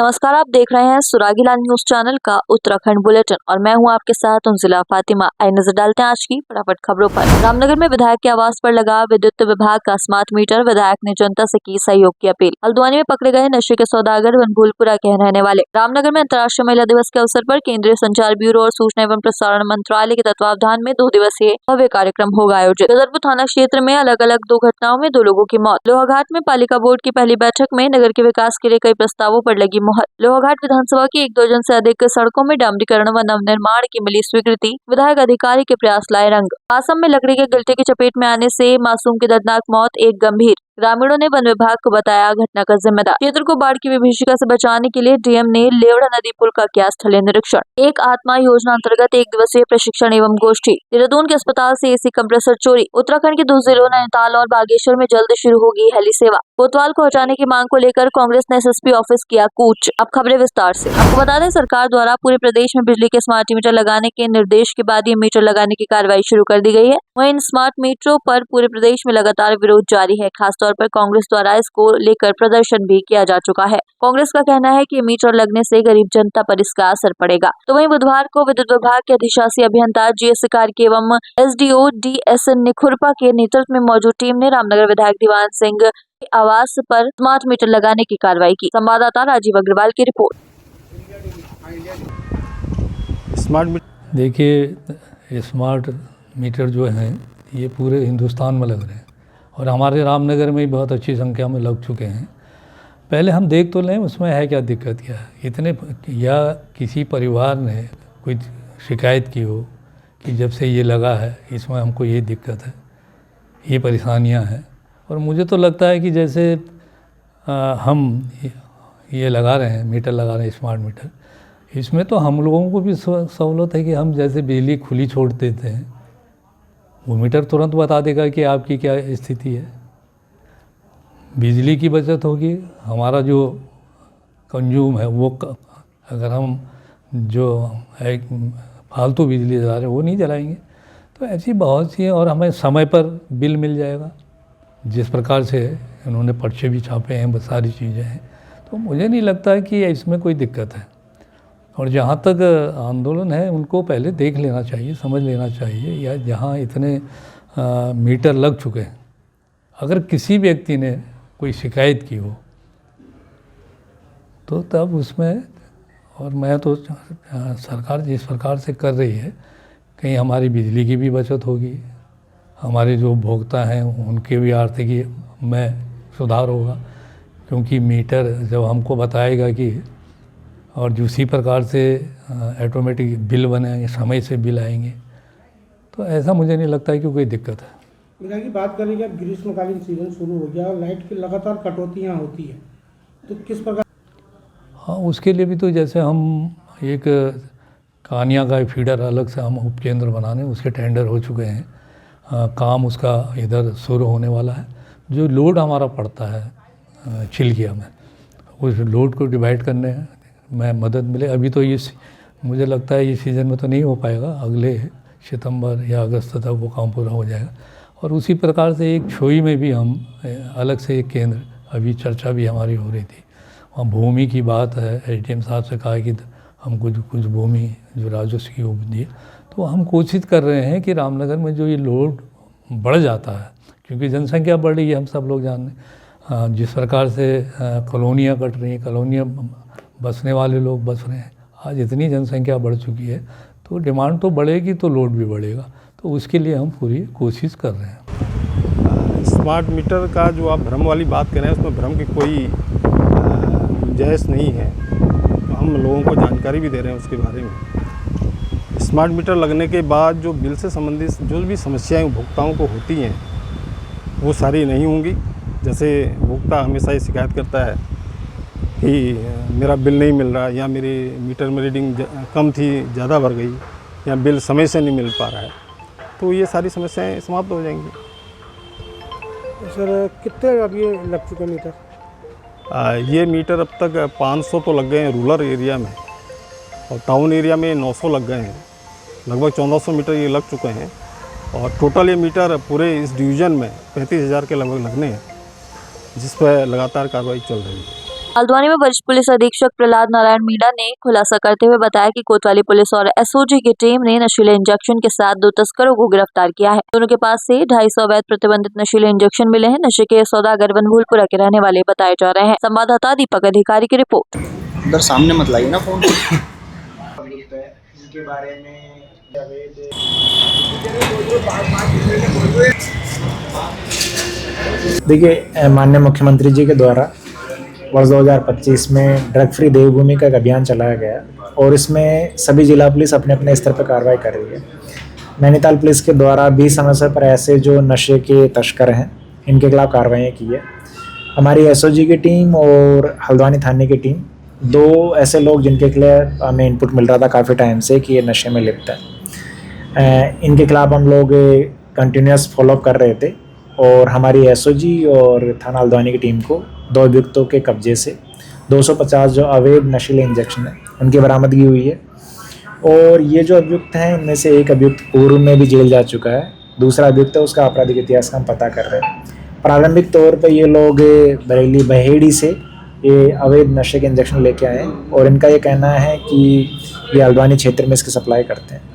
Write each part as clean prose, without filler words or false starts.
नमस्कार, आप देख रहे हैं सुरागीलाल न्यूज चैनल का उत्तराखंड बुलेटिन और मैं हूं आपके साथ जिला फातिमा। आइए नजर डालते हैं आज की फटाफट खबरों पर। रामनगर में विधायक के आवास पर लगा विद्युत विभाग का स्मार्ट मीटर, विधायक ने जनता से की सहयोग की अपील। हल्द्वानी में पकड़े गए नशे के सौदागर बनभूलपुरा के रहने वाले। रामनगर में अंतर्राष्ट्रीय महिला दिवस के अवसर पर केंद्रीय संचार ब्यूरो और सूचना एवं प्रसारण मंत्रालय के तत्वावधान में 2 दिवसीय भव्य कार्यक्रम होगा आयोजित। गदरपुर थाना क्षेत्र में अलग अलग 2 घटनाओं में 2 लोगों की मौत। लोहाघाट में पालिका बोर्ड की पहली बैठक में नगर के विकास के लिए कई प्रस्तावों पर लगी मुहर। लोहाघाट विधानसभा की 1 दर्जन से अधिक सड़कों में डामरीकरण व नवनिर्माण की मिली स्वीकृति, विधायक अधिकारी के प्रयास लाए रंग। असम में लकड़ी के गिलटे की चपेट में आने से मासूम की दर्दनाक मौत, एक गंभीर। ग्रामीणों ने वन विभाग को बताया घटना का जिम्मेदार। क्षेत्र को बाढ़ की विभीषिका से बचाने के लिए डीएम ने लेवड़ा नदी पुल का किया स्थलीय निरीक्षण। एक आत्मा योजना अंतर्गत 1 दिवसीय प्रशिक्षण एवं गोष्ठी। देहरादून के अस्पताल से एसी कंप्रेसर चोरी। उत्तराखंड के 2 जिलों नैनीताल और बागेश्वर में जल्द शुरू होगी हेली सेवा। कोतवाल को हटाने की मांग को लेकर कांग्रेस ने एसएसपी ऑफिस किया कूच। अब खबरें विस्तार से। आपको बता दें, सरकार द्वारा पूरे प्रदेश में बिजली के स्मार्ट मीटर लगाने के निर्देश के बाद ये मीटर लगाने की कार्रवाई शुरू कर दी गई है। वहीं इन स्मार्ट मीटरों पर पूरे प्रदेश में लगातार विरोध जारी है। खासतौर पर कांग्रेस द्वारा इसको लेकर प्रदर्शन भी किया जा चुका है। कांग्रेस का कहना है कि मीटर लगने से गरीब जनता पर इसका असर पड़ेगा। तो वहीं बुधवार को विद्युत विभाग के अधिशासी अभियंता जीएस कार्की एवं एसडीओ डीएस निखुरपा के नेतृत्व में मौजूद टीम ने रामनगर विधायक दीवान सिंह के आवास पर स्मार्ट मीटर लगाने की कार्रवाई की। संवाददाता राजीव अग्रवाल की रिपोर्ट। स्मार्ट मीटर देखिए, स्मार्ट मीटर जो हैं ये पूरे हिंदुस्तान में लग रहे हैं और हमारे रामनगर में भी बहुत अच्छी संख्या में लग चुके हैं। पहले हम देख तो लें उसमें है क्या दिक्कत, क्या इतने या किसी परिवार ने कोई शिकायत की हो कि जब से ये लगा है इसमें हमको ये दिक्कत है, ये परेशानियां हैं। और मुझे तो लगता है कि जैसे हम ये लगा रहे हैं, मीटर लगा रहे हैं स्मार्ट मीटर, इसमें तो हम लोगों को भी सहूलत है कि हम जैसे बिजली खुली छोड़ देते हैं, वो मीटर तुरंत बता देगा कि आपकी क्या स्थिति है। बिजली की बचत होगी, हमारा जो कंज्यूम है वो अगर हम जो है फालतू बिजली जला रहे हैं वो नहीं जलाएंगे। तो ऐसी बहुत सी है और हमें समय पर बिल मिल जाएगा। जिस प्रकार से इन्होंने पर्चे भी छापे हैं, बहुत सारी चीज़ें हैं, तो मुझे नहीं लगता है कि इसमें कोई दिक्कत है। और जहाँ तक आंदोलन है उनको पहले देख लेना चाहिए, समझ लेना चाहिए, या जहाँ इतने मीटर लग चुके हैं, अगर किसी व्यक्ति ने कोई शिकायत की हो तो तब उसमें, और मैं तो सरकार जिस प्रकार से कर रही है, कहीं हमारी बिजली की भी बचत होगी, हमारे जो उपभोक्ता हैं उनके भी आर्थिकी में सुधार होगा, क्योंकि मीटर जब हमको बताएगा कि और उसी प्रकार से ऑटोमेटिक बिल बनाएंगे, समय से बिल आएंगे, तो ऐसा मुझे नहीं लगता है कि कोई दिक्कत है। मेरा की बात करें कि अब ग्रीष्मकालीन सीजन शुरू हो गया और लाइट की लगातार कटौतियाँ होती हैं, तो किस प्रकार? हाँ, उसके लिए भी तो जैसे हम एक कानिया का फीडर अलग से हम उपकेंद्र बनाने, उसके टेंडर हो चुके हैं, काम उसका इधर शुरू होने वाला है। जो लोड हमारा पड़ता है चिल्किया में, उस लोड को डिवाइड करने में मदद मिले। अभी तो ये मुझे लगता है ये सीज़न में तो नहीं हो पाएगा, अगले सितंबर या अगस्त तक वो काम पूरा हो जाएगा। और उसी प्रकार से एक छोई में भी हम अलग से एक केंद्र, अभी चर्चा भी हमारी हो रही थी, वहाँ भूमि की बात है। एसडीएम साहब से कहा कि हम कुछ भूमि जो राजस्व की उपलब्धि है, तो हम कोशिश कर रहे हैं कि रामनगर में जो ये लोड बढ़ जाता है, क्योंकि जनसंख्या बढ़ रही है, हम सब लोग जान रहे हैं, जिस प्रकार से कॉलोनियाँ कट रही हैं, कॉलोनियाँ बसने वाले लोग बस रहे हैं, आज इतनी जनसंख्या बढ़ चुकी है तो डिमांड तो बढ़ेगी तो लोड भी बढ़ेगा। तो उसके लिए हम पूरी कोशिश कर रहे हैं। स्मार्ट मीटर का जो आप भ्रम वाली बात कर रहे हैं, उसमें भ्रम की कोई गुंजाइश नहीं है। तो हम लोगों को जानकारी भी दे रहे हैं उसके बारे में। स्मार्ट मीटर लगने के बाद जो बिल से संबंधित जो भी समस्याएं उपभोक्ताओं को होती हैं वो सारी नहीं होंगी। जैसे उपभोक्ता हमेशा ये शिकायत करता है कि मेरा बिल नहीं मिल रहा, या मेरी मीटर में रीडिंग कम थी ज़्यादा बढ़ गई, या बिल समय से नहीं मिल पा रहा है, तो ये सारी समस्याएं समाप्त हो जाएंगी। सर कितने अब ये लग चुके मीटर? ये मीटर अब तक 500 तो लग गए हैं रूरल एरिया में, और टाउन एरिया में 900 लग गए हैं। लगभग 1400 मीटर ये लग चुके हैं, और टोटल ये मीटर पूरे इस डिवीज़न में 35,000 के लगभग लगने हैं, जिस पर लगातार कार्रवाई चल रही है। हल्द्वानी में वरिष्ठ पुलिस अधीक्षक प्रहलाद नारायण मीणा ने खुलासा करते हुए बताया कि कोतवाली पुलिस और एसओजी की टीम ने नशीले इंजेक्शन के साथ 2 तस्करों को गिरफ्तार किया है। दोनों के पास से 250 अवैध प्रतिबंधित नशीले इंजेक्शन मिले हैं। नशे के सौदागर बनभूलपुरा के रहने वाले बताए जा रहे हैं। संवाददाता दीपक अधिकारी की रिपोर्ट। उधर सामने मत लाइए ना फोन। इनके बारे में देखिए, माननीय मुख्यमंत्री जी के द्वारा वर्ष 2025 में ड्रग फ्री देवभूमि का एक अभियान चलाया गया और इसमें सभी जिला पुलिस अपने अपने स्तर पर कार्रवाई कर रही है। नैनीताल पुलिस के द्वारा 20 समय पर ऐसे जो नशे के तस्कर हैं इनके खिलाफ कार्रवाई की है। हमारी एसओजी की टीम और हल्द्वानी थाने की टीम 2 ऐसे लोग जिनके खिलाफ हमें इनपुट मिल रहा था काफ़ी टाइम से कि ये नशे में लिप्त है, इनके खिलाफ हम लोग कंटिन्यूस फॉलोअप कर रहे थे और हमारी एसओजी और थाना हल्द्वानी की टीम को 2 अभियुक्तों के कब्जे से 250 जो अवैध नशीले इंजेक्शन है उनकी बरामदगी हुई है। और ये जो अभियुक्त हैं इनमें से एक अभियुक्त पूर्व में भी जेल जा चुका है, दूसरा अभियुक्त है उसका आपराधिक इतिहास का हम पता कर रहे हैं। प्रारंभिक तौर पर ये लोग बरेली बहेड़ी से ये अवैध नशे के इंजेक्शन लेके आए हैं और इनका ये कहना है कि ये हल्द्वानी क्षेत्र में इसकी सप्लाई करते हैं।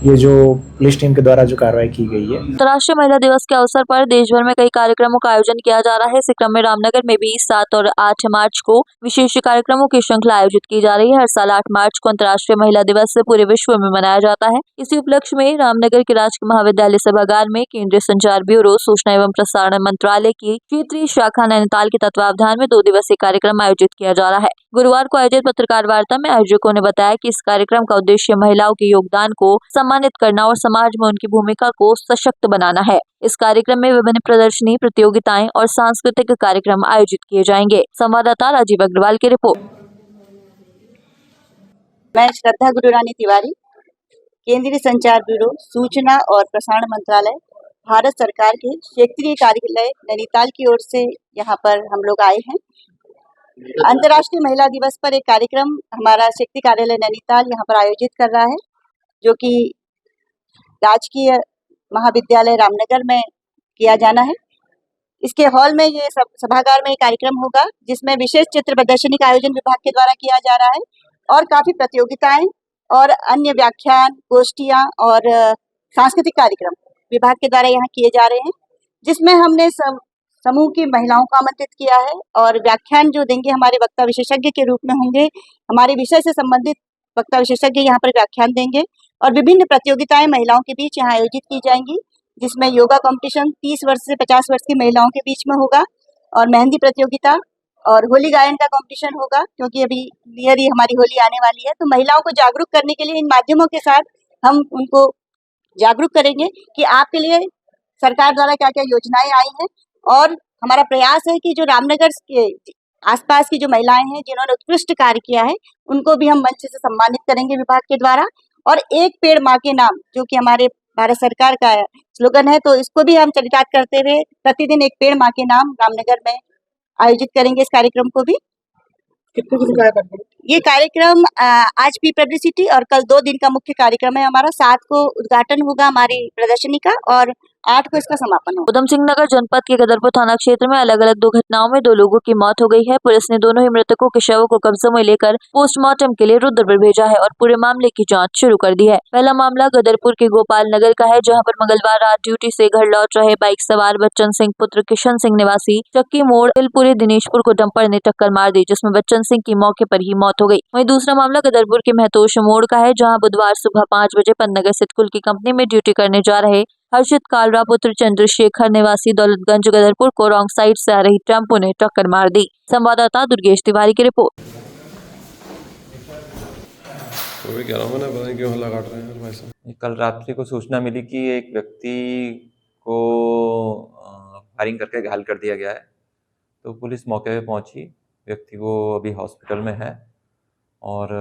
ये जो पुलिस टीम के द्वारा जो कार्रवाई की गई है। अंतर्राष्ट्रीय महिला दिवस के अवसर पर देश भर में कई कार्यक्रमों का आयोजन किया जा रहा है। इसी क्रम में रामनगर में भी 7 और 8 मार्च को विशेष कार्यक्रमों की श्रृंखला आयोजित की जा रही है। हर साल 8 मार्च को अंतर्राष्ट्रीय महिला दिवस पूरे विश्व में मनाया जाता है। इसी उपलक्ष्य में रामनगर के राजकीय महाविद्यालय सभागार में केंद्रीय संचार ब्यूरो, सूचना एवं प्रसारण मंत्रालय की क्षेत्रीय शाखा नैनीताल के तत्वावधान में 2 दिवसीय कार्यक्रम आयोजित किया जा रहा है। गुरुवार को आयोजित पत्रकार वार्ता में आयोजकों ने बताया कि इस कार्यक्रम का उद्देश्य महिलाओं के योगदान को सम्मानित करना और समाज में उनकी भूमिका को सशक्त बनाना है। इस कार्यक्रम में विभिन्न प्रदर्शनी, प्रतियोगिताएं और सांस्कृतिक कार्यक्रम आयोजित किए जाएंगे। संवाददाता राजीव अग्रवाल की रिपोर्ट। मैं श्रद्धा गुरुरानी तिवारी, केंद्रीय संचार ब्यूरो, सूचना और प्रसारण मंत्रालय, भारत सरकार के क्षेत्रीय कार्यालय नैनीताल की ओर से यहाँ पर हम लोग आए हैं। अंतर्राष्ट्रीय महिला दिवस पर एक कार्यक्रम हमारा शक्ति कार्यालय नैनीताल यहाँ पर आयोजित कर रहा है, जो कि राजकीय महाविद्यालय रामनगर में किया जाना है। इसके हॉल में ये सभागार में एक कार्यक्रम होगा जिसमें विशेष चित्र प्रदर्शनी का आयोजन विभाग के द्वारा किया जा रहा है और काफी प्रतियोगिताएं और अन्य व्याख्यान, गोष्ठियां और सांस्कृतिक कार्यक्रम विभाग के द्वारा यहाँ किए जा रहे हैं, जिसमें हमने समूह की महिलाओं को आमंत्रित किया है और व्याख्यान जो देंगे हमारे वक्ता विशेषज्ञ के रूप में होंगे। हमारे विषय से संबंधित वक्ता विशेषज्ञ यहाँ पर व्याख्यान देंगे और विभिन्न प्रतियोगिताएं महिलाओं के बीच यहाँ आयोजित की जाएंगी, जिसमें योगा कंपटीशन 30 वर्ष से 50 वर्ष की महिलाओं के बीच में होगा और मेहंदी प्रतियोगिता और होली गायन का कंपटीशन होगा, क्योंकि अभी नियर ही हमारी होली आने वाली है। तो महिलाओं को जागरूक करने के लिए इन माध्यमों के साथ हम उनको जागरूक करेंगे कि आपके लिए सरकार द्वारा क्या क्या योजनाएं आई हैं और हमारा प्रयास है कि जो रामनगर के आसपास की जो महिलाएं हैं जिन्होंने उत्कृष्ट कार्य किया है उनको भी हम मंच से सम्मानित करेंगे विभाग के द्वारा। और एक पेड़ माँ के नाम, जो कि हमारे भारत सरकार का स्लोगन है, तो इसको भी हम चरितार्थ करते हुए प्रतिदिन एक पेड़ माँ के नाम रामनगर में आयोजित करेंगे। इस कार्यक्रम को भी कितने दिन का करते हैं? ये कार्यक्रम आज भी पब्लिसिटी और कल 2 दिन का मुख्य कार्यक्रम है हमारा। 7 को उद्घाटन होगा हमारी प्रदर्शनी का और 8 को इसका समापन होगा। उधम सिंह नगर जनपद के गदरपुर थाना क्षेत्र में अलग अलग 2 घटनाओं में 2 लोगों की मौत हो गई है। पुलिस ने दोनों ही मृतकों के शवों को कब्जे में लेकर पोस्टमार्टम के लिए रुद्रपुर भेजा है और पूरे मामले की जांच शुरू कर दी है। पहला मामला गदरपुर के गोपाल नगर का है, जहां पर मंगलवार रात ड्यूटी से घर लौट रहे बाइक सवार बच्चन सिंह पुत्र किशन सिंह निवासी चक्की मोड़ तिलपुरी दिनेशपुर को डंपर ने टक्कर मार दी, जिसमें बच्चन सिंह की मौके पर ही मौत हो गई। वहीं दूसरा मामला गदरपुर के महतोश मोड़ का है, जहां बुधवार सुबह 5 बजे पन्नगर सितकुल की कंपनी में ड्यूटी करने जा रहे हर्षित कालरा पुत्र चंद्रशेखर निवासी दौलतगंज गदरपुर को रॉन्ग साइड से आ रही टेम्पो ने टक्कर मार दी। संवाददाता दुर्गेश तिवारी की रिपोर्ट। कल रात्रि को सूचना मिली कि एक व्यक्ति को फायरिंग करके घायल कर दिया गया है, तो पुलिस मौके पे पहुंची। व्यक्ति को अभी हॉस्पिटल में है और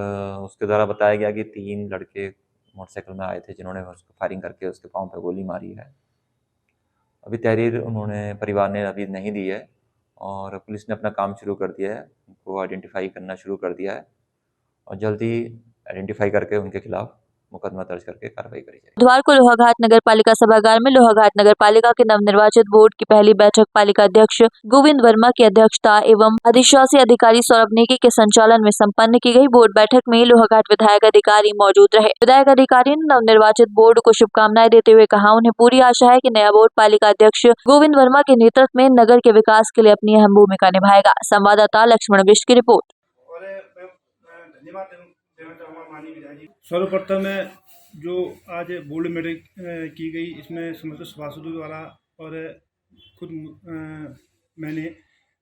उसके द्वारा बताया गया कि 3 लड़के मोटरसाइकिल में आए थे जिन्होंने उसको फायरिंग करके उसके पाँव पे गोली मारी है। अभी तहरीर उन्होंने परिवार ने अभी नहीं दी है और पुलिस ने अपना काम शुरू कर दिया है, उनको आइडेंटिफाई करना शुरू कर दिया है और जल्दी आइडेंटिफाई करके उनके खिलाफ मुकदमा दर्ज करके कार्रवाई करी जाएगी। बुधवार को लोहाघाट नगर पालिका सभागार में लोहाघाट नगर पालिका के नवनिर्वाचित बोर्ड की पहली बैठक पालिका अध्यक्ष गोविंद वर्मा की अध्यक्षता एवं अधिशासी अधिकारी सौरभ नेगी के संचालन में संपन्न की गई। बोर्ड बैठक में लोहाघाट विधायक अधिकारी मौजूद रहे। विधायक अधिकारी ने नवनिर्वाचित बोर्ड को शुभकामनाएं देते हुए कहा, उन्हें पूरी आशा है कि नया बोर्ड पालिका अध्यक्ष गोविंद वर्मा के नेतृत्व में नगर के विकास के लिए अपनी अहम भूमिका निभाएगा। संवाददाता लक्ष्मण बिष्ट की रिपोर्ट। धन्यवाद देना चाहूँगा माननीय विधायक जी। सर्वप्रथम जो आज बोर्ड मीटिंग की गई, इसमें समस्त सभासदों द्वारा और खुद मैंने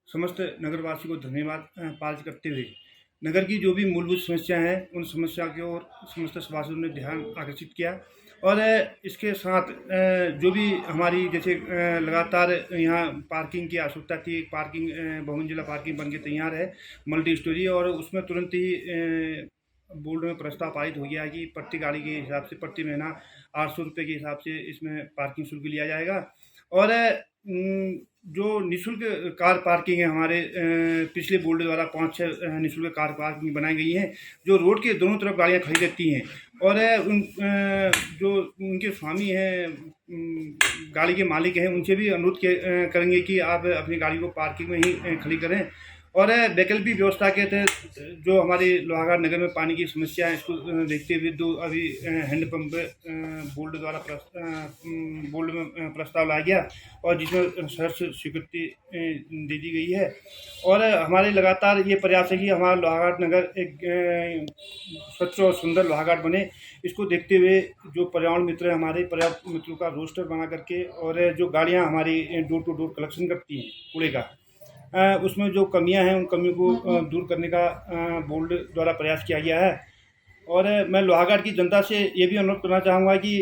समस्त नगरवासी को धन्यवाद पारित करते हुए नगर की जो भी मूलभूत समस्या हैं उन समस्या की ओर समस्त सभासदों ने ध्यान आकर्षित किया। और इसके साथ जो भी हमारी जैसे लगातार यहाँ पार्किंग की आवश्यकता थी, पार्किंग बहुमंजिला पार्किंग बनके तैयार है मल्टी स्टोरी, और उसमें तुरंत ही बोर्ड में प्रस्ताव पारित हो गया कि प्रति गाड़ी के हिसाब से प्रति महीना 800 रुपये के हिसाब से इसमें पार्किंग शुल्क लिया जाएगा। और जो निःशुल्क कार पार्किंग है, हमारे पिछले बोर्ड द्वारा 5-6 निःशुल्क कार पार्किंग बनाई गई हैं जो रोड के दोनों तरफ गाड़ियां खड़ी रहती हैं। और जो उनके स्वामी हैं, गाड़ी के मालिक हैं, उनसे भी अनुरोध करेंगे कि आप अपनी गाड़ी को पार्किंग में ही खड़ी करें। और वैकल्पिक व्यवस्था के तहत जो हमारे लोहाघाट नगर में पानी की समस्या है, इसको देखते हुए 2 अभी हैंडपम्प बोर्ड द्वारा बोर्ड में प्रस्ताव लाया गया और जिसमें सहर्ष स्वीकृति दे दी गई है। और हमारे लगातार ये प्रयास है कि हमारा लोहाघाट नगर एक स्वच्छ और सुंदर लोहाघाट बने। इसको देखते हुए जो पर्यावरण मित्र है, हमारे पर्यावरण मित्रों का रोस्टर बना करके, और जो गाड़ियाँ हमारी डोर टू डोर कलेक्शन करती हैं कूड़े का, उसमें जो कमियां हैं उन कमियों को दूर करने का बोर्ड द्वारा प्रयास किया गया है। और मैं लोहाघाट की जनता से ये भी अनुरोध करना चाहूँगा कि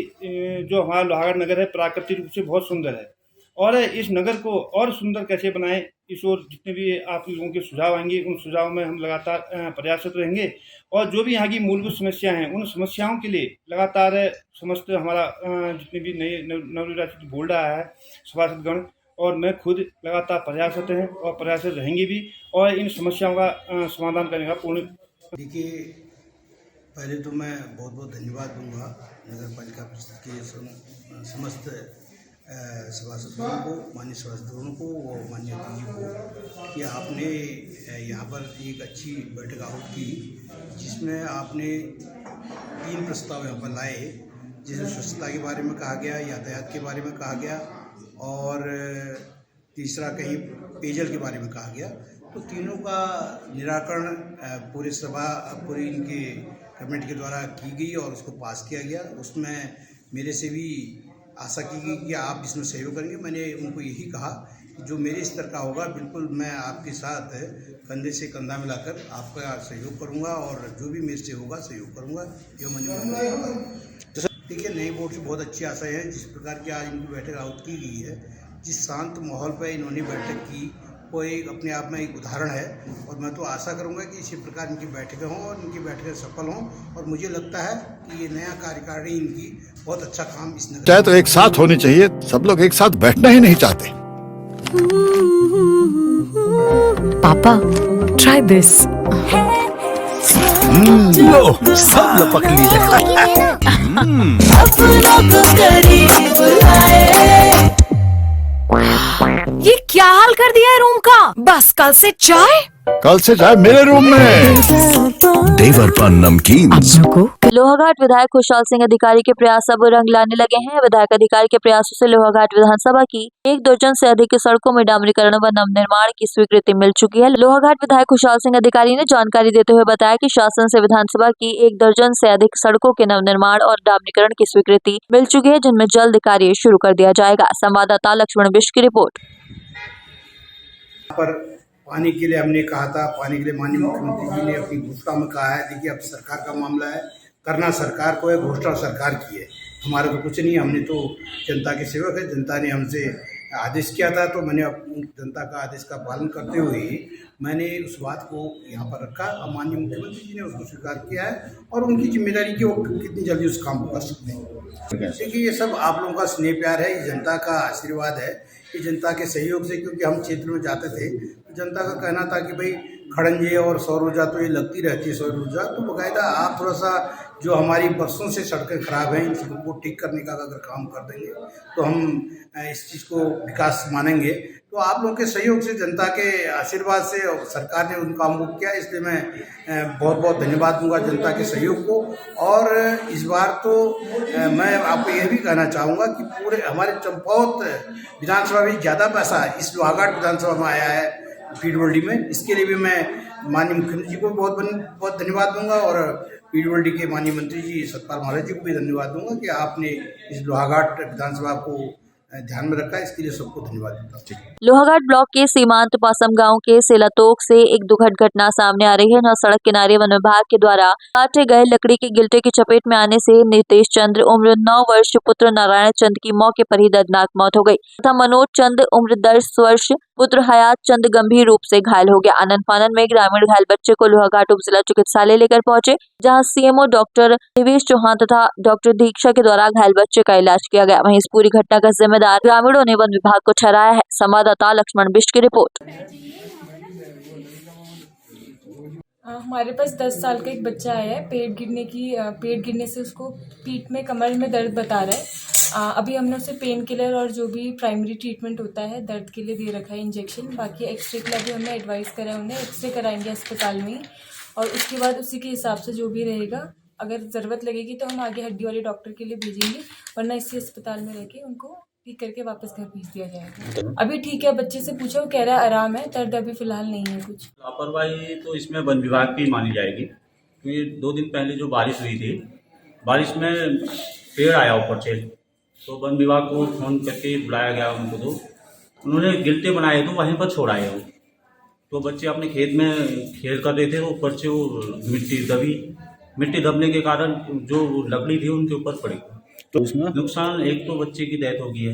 जो हमारा लोहाघाट नगर है प्राकृतिक रूप से बहुत सुंदर है, और इस नगर को और सुंदर कैसे बनाएं, इस ओर जितने भी आप लोगों के सुझाव आएंगे उन सुझाव में हम लगातार प्रयासरत रहेंगे। और जो भी यहाँ की मूलभूत समस्या हैं उन समस्याओं के लिए लगातार समस्त हमारा जितने भी नए नवनिर्वाचित बोर्ड आया है सभासदगण और मैं खुद लगातार प्रयासरत हैं और प्रयासरत रहेंगे भी, और इन समस्याओं का समाधान करने का पूर्ण। देखिए, पहले तो मैं बहुत बहुत धन्यवाद दूंगा नगर पालिका परिषद के समस्त सभासदों को, माननीय सभासदों को और माननीय अतिथि को कि आपने यहाँ पर एक अच्छी बैठक आउट की, जिसमें आपने 3 प्रस्ताव यहाँ पर लाए, जिसमें स्वच्छता के बारे में कहा गया, यातायात के बारे में कहा गया और तीसरा कहीं पेयजल के बारे में कहा गया। तो तीनों का निराकरण पूरी इनके कमेटी के द्वारा की गई और उसको पास किया गया। उसमें मेरे से भी आशा की गई कि आप इसमें सहयोग करेंगे। मैंने उनको यही कहा कि जो मेरे स्तर का होगा बिल्कुल मैं आपके साथ कंधे से कंधा मिलाकर आपका सहयोग करूंगा और जो भी मेरे से होगा सहयोग करूंगा। ये मैंने देखिए, नई बोर्ड से बहुत अच्छी आशा है। जिस प्रकार की आज इनकी बैठक आउट की गई है, जिस शांत माहौल पर इन्होंने बैठक की, वो एक अपने आप में एक उदाहरण है। और मैं तो आशा करूंगा कि इसी प्रकार इनकी बैठकें हों और इनकी बैठकें सफल हों। और मुझे लगता है कि ये नया कार्यकारिणी इनकी बहुत अच्छा काम इस नगर चाहे तो एक साथ होनी चाहिए, सब लोग एक साथ बैठना ही नहीं चाहते। पापा, ट्राई दिस। लो, सब लपक लीजिए। ये क्या हाल कर दिया है रूम का? बस कल से चाय मेरे रूम में। देवरपन नमकीन। लोहाघाट विधायक खुशहाल सिंह अधिकारी के प्रयास अब रंग लाने लगे हैं। विधायक अधिकारी के प्रयासों से लोहाघाट विधानसभा की 1 दर्जन से अधिक सड़कों में डामरीकरण व नवनिर्माण की स्वीकृति मिल चुकी है। लोहाघाट विधायक खुशहाल सिंह अधिकारी ने जानकारी देते हुए बताया कि शासन से विधानसभा की 1 दर्जन से अधिक सड़कों के नवनिर्माण और डामरीकरण की स्वीकृति मिल चुकी है, जिनमें जल्द कार्य शुरू कर दिया जाएगा। संवाददाता लक्ष्मण बिष्ट की रिपोर्ट। पानी के लिए हमने कहा था, पानी के लिए माननीय मुख्यमंत्री जी ने अपनी घोषणा में कहा है। देखिए, अब सरकार का मामला है, करना सरकार को है, घोषणा सरकार की है, हमारा तो कुछ नहीं। हमने तो जनता के सेवक है, जनता ने हमसे आदेश किया था तो मैंने जनता का आदेश का पालन करते हुए मैंने उस बात को यहाँ पर रखा और माननीय मुख्यमंत्री जी ने उसको स्वीकार किया है और उनकी जिम्मेदारी की वो कितनी जल्दी उस काम को कर सकते हैं। देखिए, ये सब आप लोगों का स्नेह प्यार है, ये जनता का आशीर्वाद है, ये जनता के सहयोग से। क्योंकि हम क्षेत्र में जाते थे तो जनता का कहना था कि भाई खड़ंजे और सौर ऊर्जा तो ये लगती रहती है, सौर ऊर्जा तो बाकायदा आप थोड़ा सा जो हमारी बरसों से सड़कें खराब हैं, इन सबको ठीक करने का अगर काम कर देंगे तो हम इस चीज़ को विकास मानेंगे। तो आप लोगों के सहयोग से, जनता के आशीर्वाद से सरकार ने उन कामों को किया, इसलिए मैं बहुत बहुत धन्यवाद दूंगा जनता के सहयोग को। और इस बार तो मैं आपको यह भी कहना चाहूँगा कि पूरे हमारे चंपावत विधानसभा में ज़्यादा पैसा इस लोहाघाट विधानसभा में आया है पीडब्ल्यूडी में। इसके लिए भी मैं माननीय मुख्यमंत्री जी को बहुत बहुत धन्यवाद दूंगा और पीडब्ल्यूडी के माननीय मंत्री जी सतपाल महाराज जी को भी धन्यवाद दूंगा कि आपने इस लोहाघाट विधानसभा को ध्यान में रखा। इसके लिए सबको धन्यवाद देता हूँ। लोहाघाट ब्लॉक के सीमांत पासम गांव के सेलातोक से एक दुखद घटना सामने आ रही है, जहां सड़क किनारे वन विभाग के द्वारा काटे गए लकड़ी के गिल्टे की चपेट में आने से नितेश चंद्र उम्र 9 वर्ष पुत्र नारायण चंद की मौके पर ही दर्दनाक मौत हो गई तथा मनोज चंद उम्र 10 वर्ष पुत्र हयात चंद गंभीर रूप से घायल हो गया। आनंद फानन में ग्रामीण घायल बच्चे को लोहाघाट उप जिला चिकित्सालय लेकर पहुंचे, जहां सीएमओ डॉक्टर देवेश चौहान तथा डॉक्टर दीक्षा के द्वारा घायल बच्चे का इलाज किया गया। वहीं इस पूरी घटना का जिम्मेदार ग्रामीणों ने वन विभाग को ठहराया है। संवाददाता लक्ष्मण बिष्ट की रिपोर्ट। हमारे पास 10 साल का एक बच्चा आया है, पेट गिरने से उसको पीठ में, कमर में दर्द बता रहा है। अभी हमने उसे पेन किलर और जो भी प्राइमरी ट्रीटमेंट होता है दर्द के लिए दे रखा है इंजेक्शन। बाकी एक्सरे के लिए अभी हमने एडवाइस करा है, उन्हें एक्सरे कराएंगे अस्पताल में ही, और उसके बाद उसी के हिसाब से जो भी रहेगा, अगर ज़रूरत लगेगी तो हम आगे हड्डी वाले डॉक्टर के लिए भेजेंगे, वरना इसी अस्पताल में रह के उनको ठीक करके वापस घर भेज दिया जाएगा। अभी ठीक है, बच्चे से पूछो, कह रहा है आराम है, दर्द अभी फिलहाल नहीं है कुछ। लापरवाही तो इसमें वन विभाग की मानी जाएगी, क्योंकि 2 दिन पहले जो बारिश हुई थी, बारिश में पेड़ आया ऊपर से, तो वन विभाग को फ़ोन करके बुलाया गया उनको, तो उन्होंने गिल्टे बनाए तो वहीं पर छोड़ाए वो, तो बच्चे अपने खेत में खेल कर रहे थे, तो ऊपर से वो मिट्टी दबने के कारण जो लकड़ी थी उनके ऊपर पड़ी, तो उसमें नुकसान, एक तो बच्चे की डेथ हो गई है,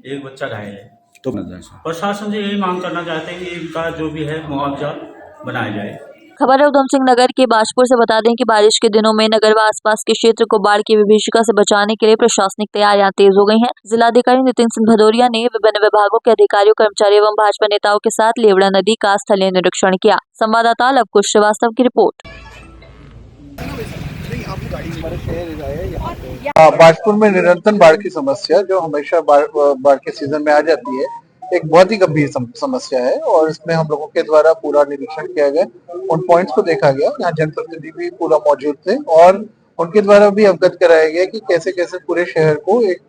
एक बच्चा घायल है। तो प्रशासन से यही मांग करना चाहते हैं कि इनका जो भी है मुआवजा बनाया जाए। खबर है उधम सिंह नगर के बाजपुर से। बता दें कि बारिश के दिनों में नगर व आसपास के क्षेत्र को बाढ़ की विभीषिका से बचाने के लिए प्रशासनिक तैयारियां तेज हो गई हैं। जिलाधिकारी नितिन सिंह भदौरिया ने विभिन्न विभागों के अधिकारियों, कर्मचारियों एवं भाजपा नेताओं के साथ लेवड़ा नदी का स्थलीय निरीक्षण किया। संवाददाता लवकुश श्रीवास्तव की रिपोर्ट। बाजपुर में निरंतर बाढ़ की समस्या, जो हमेशा बाढ़ के सीजन में आ जाती है, एक बहुत ही गंभीर समस्या है, और इसमें हम लोगों के द्वारा पूरा निरीक्षण किया गया, उन पॉइंट्स को देखा गया, यहाँ जनप्रतिनिधि भी पूरा मौजूद थे, और उनके द्वारा भी अवगत कराया गया कि कैसे कैसे पूरे शहर को एक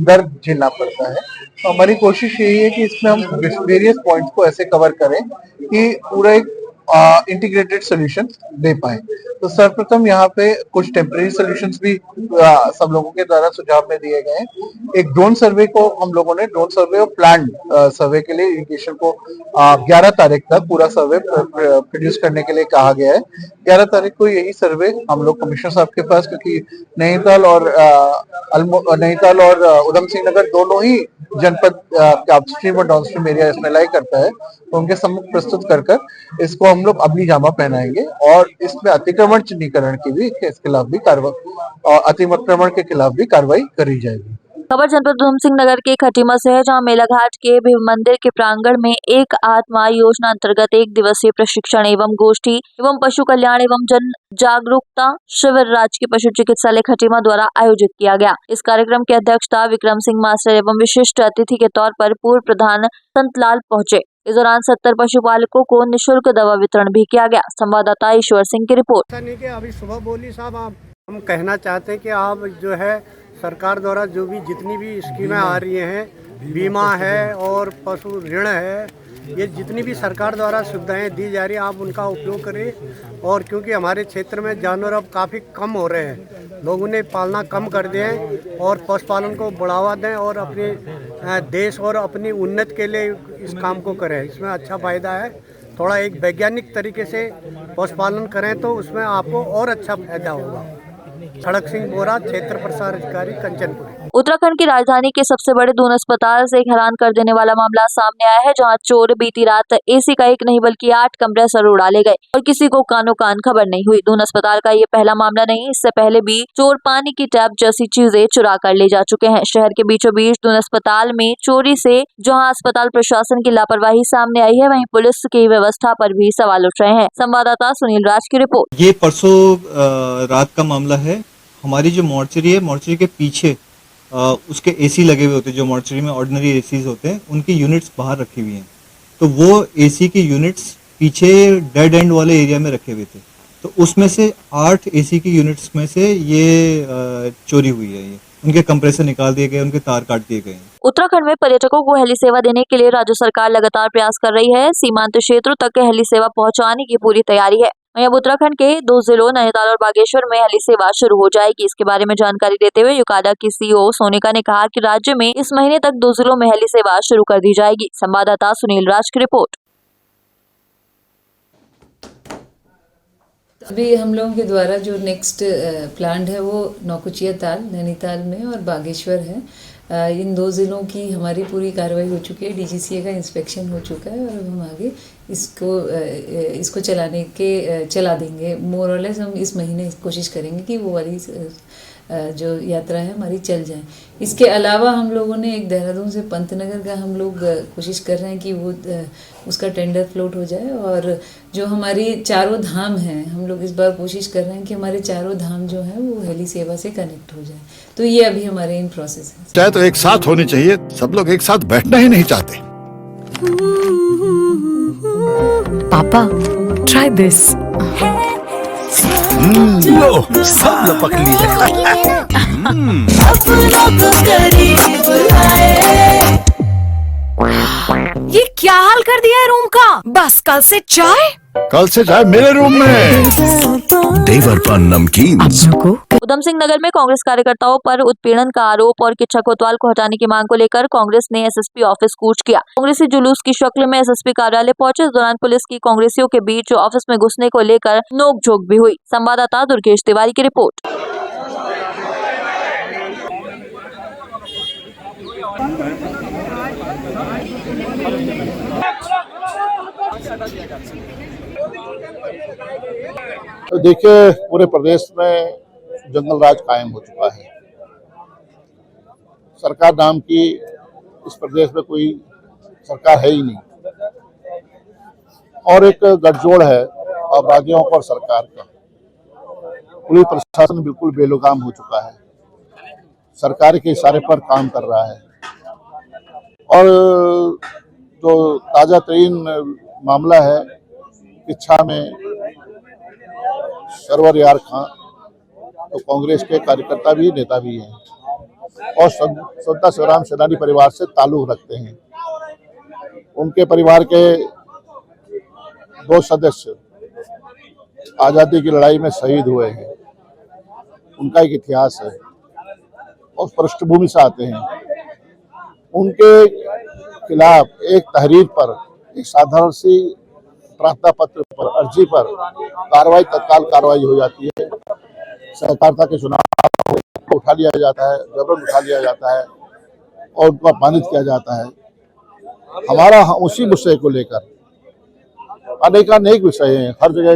दर्द झेलना पड़ता है। तो हमारी कोशिश यही है कि इसमें हम वेरियस पॉइंट्स को ऐसे कवर करें कि पूरा एक इंटीग्रेटेड सॉल्यूशन दे पाए। तो सर्वप्रथम यहाँ पे कुछ टेम्परेरी सॉल्यूशंस भी सब लोगों के द्वारा सुझाव में दिए गए हैं। एक ड्रोन सर्वे को हम लोगों ने, ड्रोन सर्वे और प्लान सर्वे के लिए इरिगेशन को 11 तारीख तक पूरा सर्वे प्रोड्यूस करने के लिए कहा गया है। 11 तारीख को यही सर्वे हम लोग कमिश्नर साहब के पास, क्योंकि नैनीताल और उधम सिंह नगर दोनों ही जनपद अपस्ट्रीम और डाउनस्ट्रीम एरिया इसमें लाई करता है, तो उनके सम्मुख प्रस्तुत कर इसको हम लोग अमली जामा पहनाएंगे, और इसमें अतिक्रमण चिन्हीकरण की भी, इसके खिलाफ भी अतिक्रमण के खिलाफ भी कार्रवाई करी जाएगी। खबर जनपद उधम सिंह नगर के खटीमा से है, जहां मेलाघाट के भीम मंदिर के प्रांगण में एक आत्मा योजना अंतर्गत 1 दिवसीय प्रशिक्षण एवं गोष्ठी एवं पशु कल्याण एवं जन जागरूकता शिविर राजकीय पशु चिकित्सालय खटीमा द्वारा आयोजित किया गया। इस कार्यक्रम की अध्यक्षता विक्रम सिंह मास्टर एवं विशिष्ट अतिथि के तौर पर पूर्व प्रधान संतलाल पहुंचे। इस दौरान 70 पशुपालकों को निःशुल्क दवा वितरण भी किया गया। संवाददाता ईश्वर सिंह की रिपोर्ट। अभी सुबह बोली साहब, हम कहना चाहते हैं कि आप जो है सरकार द्वारा जो भी जितनी भी स्कीमें आ रही हैं, बीमा है और पशु ऋण है, ये जितनी भी सरकार द्वारा सुविधाएं दी जा रही हैं, आप उनका उपयोग करें। और क्योंकि हमारे क्षेत्र में जानवर अब काफ़ी कम हो रहे हैं, लोगों ने पालना कम कर दिए हैं, और पशुपालन को बढ़ावा दें और अपने देश और अपनी उन्नति के लिए इस काम को करें। इसमें अच्छा फ़ायदा है। थोड़ा एक वैज्ञानिक तरीके से पशुपालन करें तो उसमें आपको और अच्छा फायदा होगा। सड़क सिंह बोरा, क्षेत्र प्रसार अधिकारी, कंचनपुर। उत्तराखंड की राजधानी के सबसे बड़े दून अस्पताल से एक हैरान कर देने वाला मामला सामने आया है, जहां चोर बीती रात एसी का एक नहीं बल्कि 8 कंप्रेसर उड़ा ले गए और किसी को कानो कान खबर नहीं हुई। दून अस्पताल का ये पहला मामला नहीं, इससे पहले भी चोर पानी की टैप जैसी चीजें चुरा कर ले जा चुके हैं। शहर के बीचों बीच दून अस्पताल में चोरी से जहां अस्पताल प्रशासन की लापरवाही सामने आई है, वहीं पुलिस की व्यवस्था पर भी सवाल उठ रहे हैं। संवाददाता सुनील राज की रिपोर्ट। ये परसों रात का मामला है। हमारी जो मॉर्चरी है, मॉर्चरी के पीछे उसके एसी लगे हुए होते हैं, जो मॉर्चरी में ऑर्डिनरी एसीज होते हैं, उनकी यूनिट्स बाहर रखी हुई हैं। तो वो एसी की यूनिट्स पीछे डेड एंड वाले एरिया में रखे हुए थे। तो उसमें से 8 एसी की यूनिट्स में से ये चोरी हुई है। ये उनके कंप्रेसर निकाल दिए गए, उनके तार काट दिए गए। उत्तराखंड में पर्यटकों को हेली सेवा देने के लिए राज्य सरकार लगातार प्रयास कर रही है। सीमांत क्षेत्रों तक हेली सेवा पहुंचाने की पूरी तैयारी है। वहीं अब उत्तराखंड के 2 जिलों नैनीताल और बागेश्वर में हेली सेवा शुरू हो जाएगी। इसके बारे में जानकारी देते हुए यूकाडा की सीईओ सोनिका ने कहा कि राज्य में इस महीने तक 2 जिलों में हेली सेवा शुरू कर दी जाएगी। संवाददाता सुनील राज की रिपोर्ट। अभी हम लोगों के द्वारा जो नेक्स्ट प्लान है वो नौकुचिया ताल नैनीताल में और बागेश्वर है। इन 2 ज़िलों की हमारी पूरी कार्रवाई हो चुकी है। डीजीसीए का इंस्पेक्शन हो चुका है और अब हम आगे इसको चला देंगे। मोर और लेस हम इस महीने कोशिश करेंगे कि वो वाली जो यात्रा है हमारी चल जाए। इसके अलावा हम लोगों ने एक देहरादून से पंतनगर का हम लोग कोशिश कर रहे हैं कि वो उसका टेंडर फ्लोट हो जाए। और जो हमारी चारों धाम हैं, हम लोग इस बार कोशिश कर रहे हैं कि हमारे चारों धाम जो हैं वो हेली सेवा से कनेक्ट हो जाए। तो ये अभी हमारे इन प्रोसेस है। चाहे तो एक साथ होनी चाहिए, सब लोग एक साथ बैठना ही नहीं चाहते। पापा ट्राई दिस। लो सब लपक ली है। ये क्या हाल कर दिया है रूम का? बस कल से चाय मेरे रूम में। देवर पान नमकीन। उधम सिंह नगर में कांग्रेस कार्यकर्ताओं पर उत्पीड़न का आरोप और किच्छा कोतवाल को हटाने की मांग को लेकर कांग्रेस ने एसएसपी ऑफिस कूच किया। कांग्रेसी जुलूस की शक्ल में एसएसपी कार्यालय पहुंचे। इस दौरान पुलिस की कांग्रेसियों के बीच ऑफिस में घुसने को लेकर नोकझोंक भी हुई। संवाददाता दुर्गेश तिवारी की रिपोर्ट। तो देखिए, पूरे प्रदेश में जंगल राज कायम हो चुका है। सरकार नाम की इस प्रदेश में कोई सरकार है ही नहीं और एक गठजोड़ है अपराधियों और सरकार का। पुलिस प्रशासन बिल्कुल बेलगाम हो चुका है, सरकार के इशारे पर काम कर रहा है। और जो ताज़ा तरीन मामला है किच्छा में सरवर यार खां, तो कांग्रेस के कार्यकर्ता भी नेता भी हैं और स्वतंत्रता संग्राम सेनानी परिवार से ताल्लुक रखते हैं। उनके परिवार के 2 सदस्य आज़ादी की लड़ाई में शहीद हुए हैं। उनका एक इतिहास है और पृष्ठभूमि से आते हैं। उनके खिलाफ एक तहरीर पर, एक साधारण सी प्रार्थना पत्र पर, अर्जी पर तत्काल कार्रवाई हो जाती है। सहकारिता के चुनाव उठा लिया जाता है, जबरन उठा लिया जाता है और उनको अपमानित किया जाता है। हमारा उसी विषय को लेकर अनेक विषय हैं। हर जगह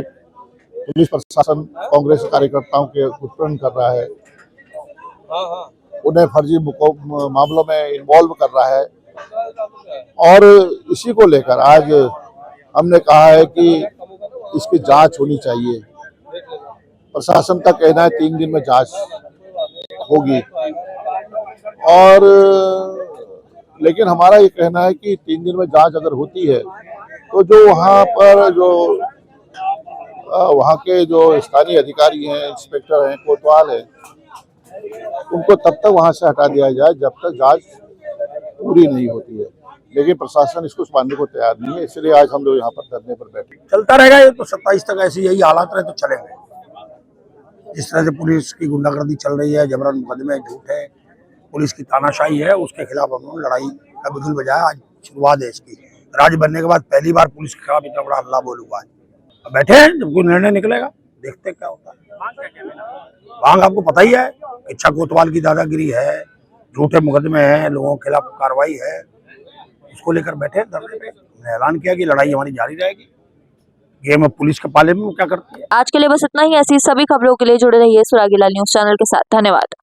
पुलिस प्रशासन कांग्रेस कार्यकर्ताओं के उत्पीड़न कर रहा है, उन्हें फर्जी मामलों में इन्वॉल्व कर रहा है। और इसी को लेकर आज हमने कहा है कि इसकी जांच होनी चाहिए। प्रशासन का कहना है 3 दिन में जांच होगी और लेकिन हमारा ये कहना है कि 3 दिन में जांच अगर होती है तो जो वहाँ के जो स्थानीय अधिकारी हैं, इंस्पेक्टर हैं, कोतवाल हैं, उनको तब तक वहाँ से हटा दिया जाए जब तक जांच पूरी नहीं होती है। लेकिन प्रशासन इसको मानने को तैयार नहीं है, इसलिए आज हम लोग यहाँ पर धरने पर बैठे। चलता रहेगा ये तो 27 तक ऐसी यही हालात रहे तो चलेंगे। जिस तरह से पुलिस की गुंडागर्दी चल रही है, जबरन मुकदमे झूठ है, पुलिस की तानाशाही है, उसके खिलाफ हम लोगों ने लड़ाई का बिगुल बजाया। आज शुरुआत है इसकी। राज्य बनने के बाद पहली बार पुलिस के खिलाफ इतना बड़ा हल्ला बोल हुआ है। अब बैठे हैं, जब कोई निर्णय निकलेगा देखते क्या होता है। मांग आपको पता ही है, इच्छा कोतवाल की दादागिरी है, झूठे मुकदमे हैं, लोगों के खिलाफ कार्रवाई है, उसको लेकर बैठे धरने पे। हमने ऐलान किया कि लड़ाई हमारी जारी रहेगी। गेम अब पुलिस के पाले में क्या करती है। आज के लिए बस इतना ही। ऐसी सभी खबरों के लिए जुड़े रहिए सुरागीलाल न्यूज चैनल के साथ। धन्यवाद।